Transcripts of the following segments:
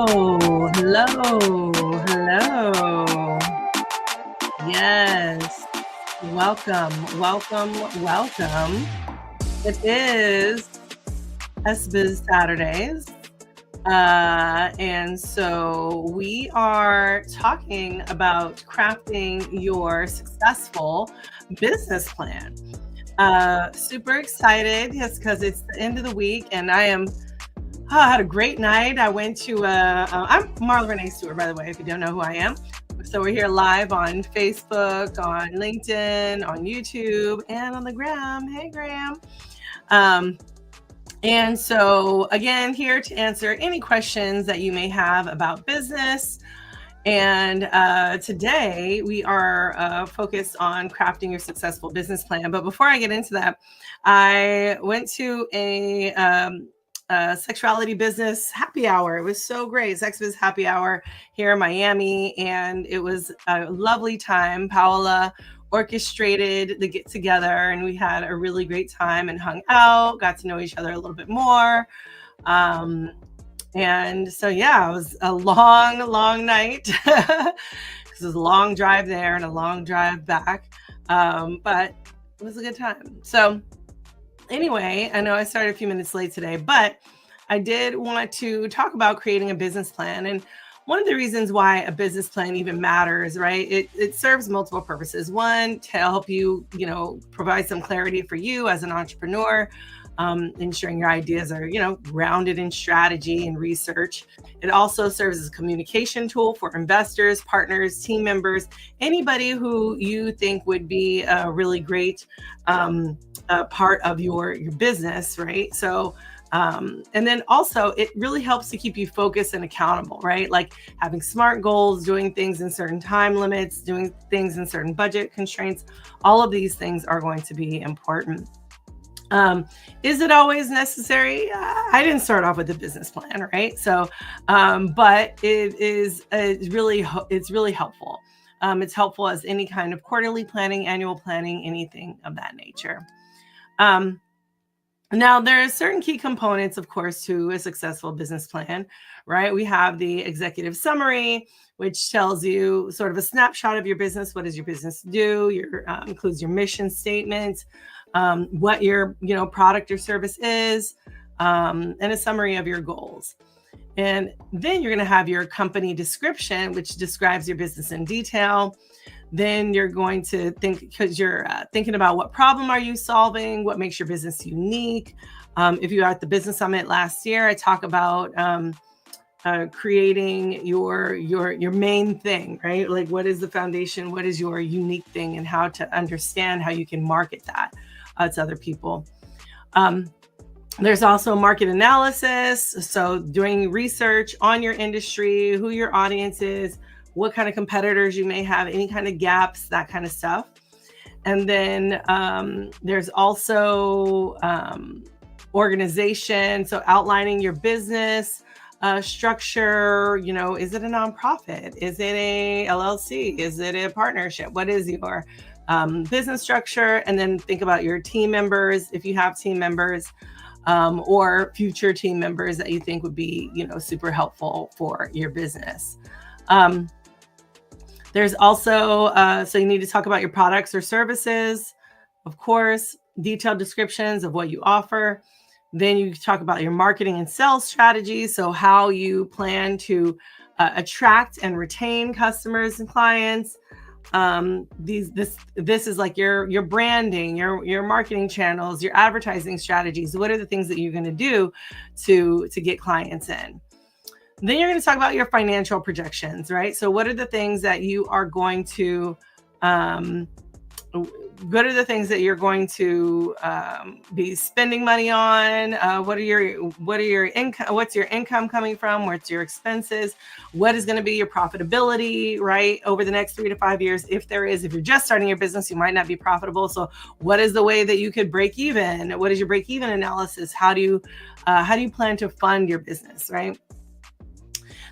Hello. Yes. Welcome. It is SBiz Saturdays. And so we are talking about crafting your successful business plan. Super excited just because it's the end of the week and I had a great night. I went to, I'm Marla Renee Stewart, by the way, if you don't know who I am. So we're here live on Facebook, on LinkedIn, on YouTube, and on the Gram. Hey, Gram. And so again, here to answer any questions that you may have about business. And today we are focused on crafting your successful business plan. But before I get into that, I went to a sexuality business happy hour. It was so great. Sexbiz happy hour here in Miami. And it was a lovely time. Paola orchestrated the get together and we had a really great time and hung out, got to know each other a little bit more. And so, yeah, it was a long night because it was a long drive there and a long drive back. But it was a good time. So anyway, I know I started a few minutes late today, but I did want to talk about creating a business plan. And one of the reasons why a business plan even matters, right? It serves multiple purposes. One, to help you, provide some clarity for you as an entrepreneur, ensuring your ideas are, grounded in strategy and research. It also serves as a communication tool for investors, partners, team members, anybody who you think would be a really great part of your business, right? So, and then also it really helps to keep you focused and accountable, right? Like having SMART goals, doing things in certain time limits, doing things in certain budget constraints. All of these things are going to be important. Is it always necessary? I didn't start off with a business plan, right? So, but it's really helpful. It's helpful as any kind of quarterly planning, annual planning, anything of that nature. Now, there are certain key components, of course, to a successful business plan, right? We have the executive summary, which tells you sort of a snapshot of your business. What does your business do? Includes your mission statement, what your product or service is, and a summary of your goals. And then you're going to have your company description, which describes your business in detail. Then you're going to think, because you're thinking about what problem are you solving, what makes your business unique. If you were at the business summit last year, I talk about creating your main thing, right? Like what is the foundation? What is your unique thing, and how to understand how you can market that to other people. There's also market analysis. So doing research on your industry, who your audience is, what kind of competitors you may have, any kind of gaps, that kind of stuff. And then there's also organization. So outlining your business structure, is it a nonprofit? Is it a LLC? Is it a partnership? What is your business structure? And then think about your team members, if you have team members, or future team members that you think would be, super helpful for your business. There's also, so you need to talk about your products or services, of course, detailed descriptions of what you offer. Then you talk about your marketing and sales strategies. So how you plan to attract and retain customers and clients. This is like your branding, your marketing channels, your advertising strategies. What are the things that you're going to do to get clients in? Then you're going to talk about your financial projections, right? So what are the things that you are going to, be spending money on? What's your income coming from? What's your expenses? What is going to be your profitability, right? Over the next 3 to 5 years, if you're just starting your business, you might not be profitable. So what is the way that you could break even? What is your break even analysis? How do you plan to fund your business, right?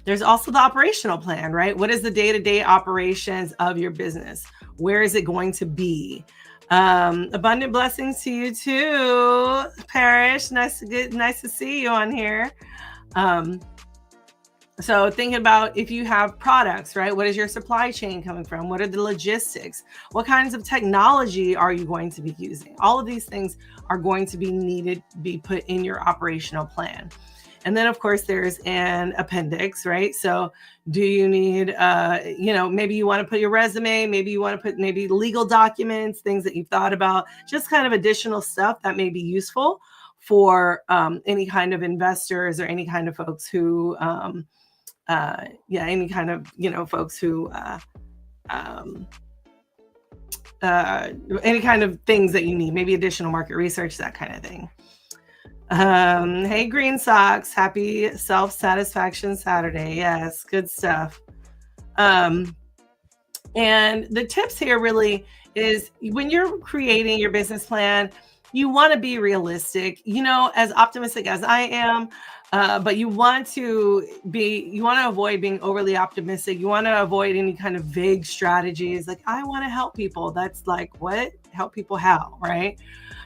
There's also the operational plan, right? What is the day-to-day operations of your business? Where is it going to be? Abundant blessings to you too, Parrish. Nice to see you on here. So thinking about if you have products, right? What is your supply chain coming from? What are the logistics? What kinds of technology are you going to be using? All of these things are going to be needed to be put in your operational plan. And then, of course, there's an appendix, right? So do you need, maybe you want to put your resume, maybe you want to put maybe legal documents, things that you've thought about, just kind of additional stuff that may be useful for any kind of investors or any kind of folks who, any kind of, folks who, um, any kind of things that you need, maybe additional market research, that kind of thing. Hey, Green Socks, happy self-satisfaction Saturday. Yes, good stuff. And the tips here really is when you're creating your business plan, you want to be realistic, as optimistic as I am. But you want to avoid being overly optimistic. You want to avoid any kind of vague strategies like, I want to help people. That's like, what? Help people how, right?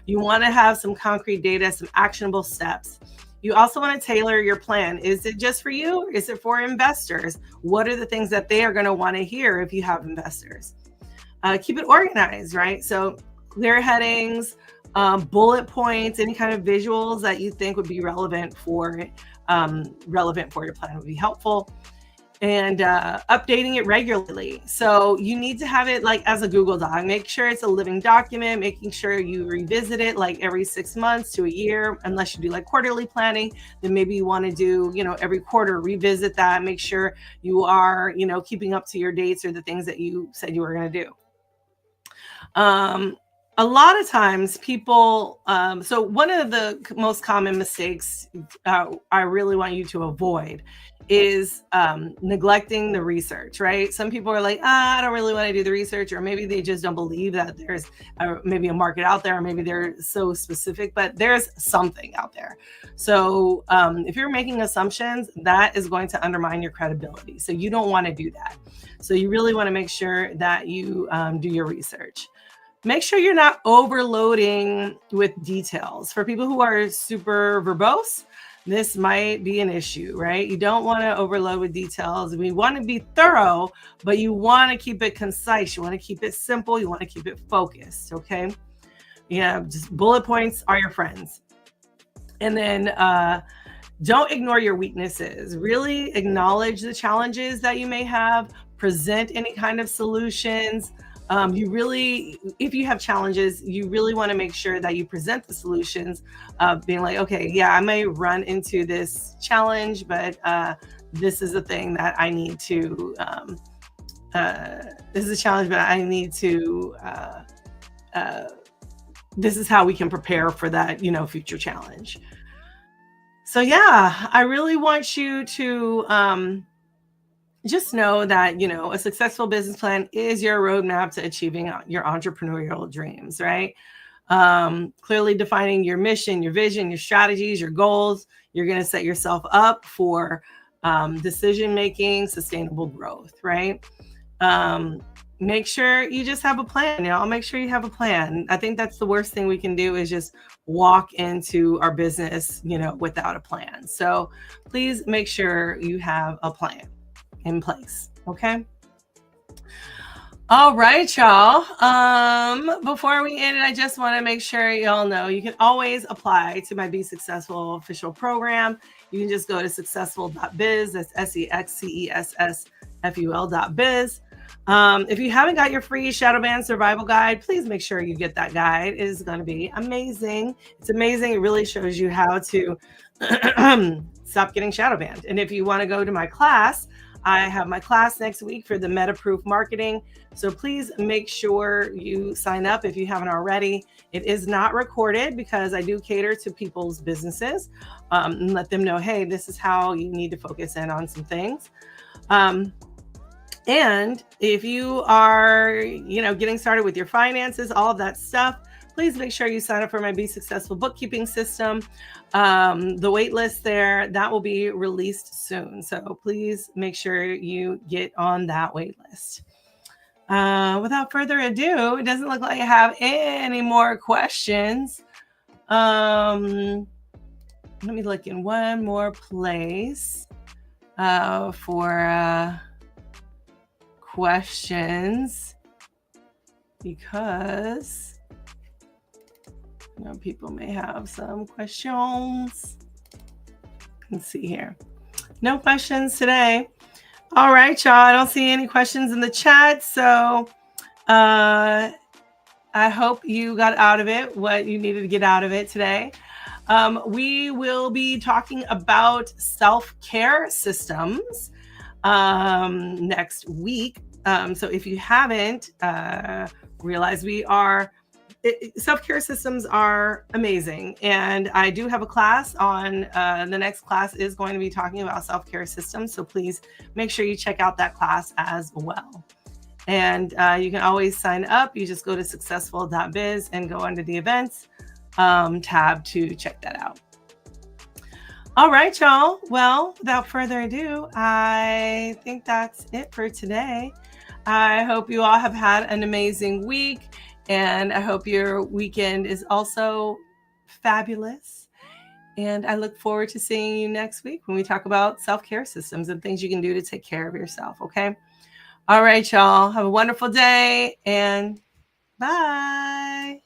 You want to have some concrete data, some actionable steps. You also want to tailor your plan. Is it just for you? Is it for investors? What are the things that they are going to want to hear if you have investors? Keep it organized, right? So clear headings, bullet points, any kind of visuals that you think would be relevant for your plan would be helpful. And updating it regularly. So you need to have it like as a Google Doc. Make sure it's a living document, making sure you revisit it like every 6 months to a year, unless you do like quarterly planning, then maybe you want to do, every quarter, revisit that, make sure you are, keeping up to your dates or the things that you said you were going to do. A lot of times people, so one of the most common mistakes I really want you to avoid is neglecting the research, right? Some people are like, I don't really want to do the research, or maybe they just don't believe that there's maybe a market out there, or maybe they're so specific, but there's something out there. So if you're making assumptions, that is going to undermine your credibility. So you don't want to do that. So you really want to make sure that you do your research. Make sure you're not overloading with details. For people who are super verbose, this might be an issue, right? You don't want to overload with details. We want to be thorough, but you want to keep it concise. You want to keep it simple. You want to keep it focused, okay? Yeah, just bullet points are your friends. And then don't ignore your weaknesses. Really acknowledge the challenges that you may have. Present any kind of solutions. If you have challenges, you really want to make sure that you present the solutions, being like, okay, yeah, I may run into this challenge, but this is a thing that I need to, this is a challenge, but I need to, this is how we can prepare for that, future challenge. So yeah, I really want you to, just know that, a successful business plan is your roadmap to achieving your entrepreneurial dreams, right? Clearly defining your mission, your vision, your strategies, your goals. You're going to set yourself up for decision-making, sustainable growth, right? Make sure you just have a plan. I'll make sure you have a plan. I think that's the worst thing we can do is just walk into our business, without a plan. So please make sure you have a plan in place. Okay. All right, y'all. Before we end it, I just want to make sure y'all know you can always apply to my Be Successful official program. You can just go to successful.biz. That's SEXCESSFUL.biz. If you haven't got your free shadow band survival guide, please make sure you get that guide. It is going to be amazing. It's amazing. It really shows you how to stop getting shadow banned. And if you want to go to my class, I have my class next week for the meta-proof marketing. So please make sure you sign up if you haven't already. It is not recorded because I do cater to people's businesses and let them know, hey, this is how you need to focus in on some things. And if you are, getting started with your finances, all of that stuff, please make sure you sign up for my Be Successful bookkeeping system. The wait list there, that will be released soon. So please make sure you get on that wait list. Without further ado, it doesn't look like I have any more questions. Let me look in one more place. for questions, because people may have some questions. Let's see here. No questions today. All right, y'all. I don't see any questions in the chat. So I hope you got out of it what you needed to get out of it today. We will be talking about self-care systems next week. So if you haven't realized, self-care systems are amazing. And I do have a class on, the next class is going to be talking about self-care systems. So please make sure you check out that class as well. And you can always sign up. You just go to successful.biz and go under the events tab to check that out. All right, y'all. Well, without further ado, I think that's it for today. I hope you all have had an amazing week, and I hope your weekend is also fabulous. And I look forward to seeing you next week when we talk about self-care systems and things you can do to take care of yourself, okay? All right, y'all. Have a wonderful day, and bye.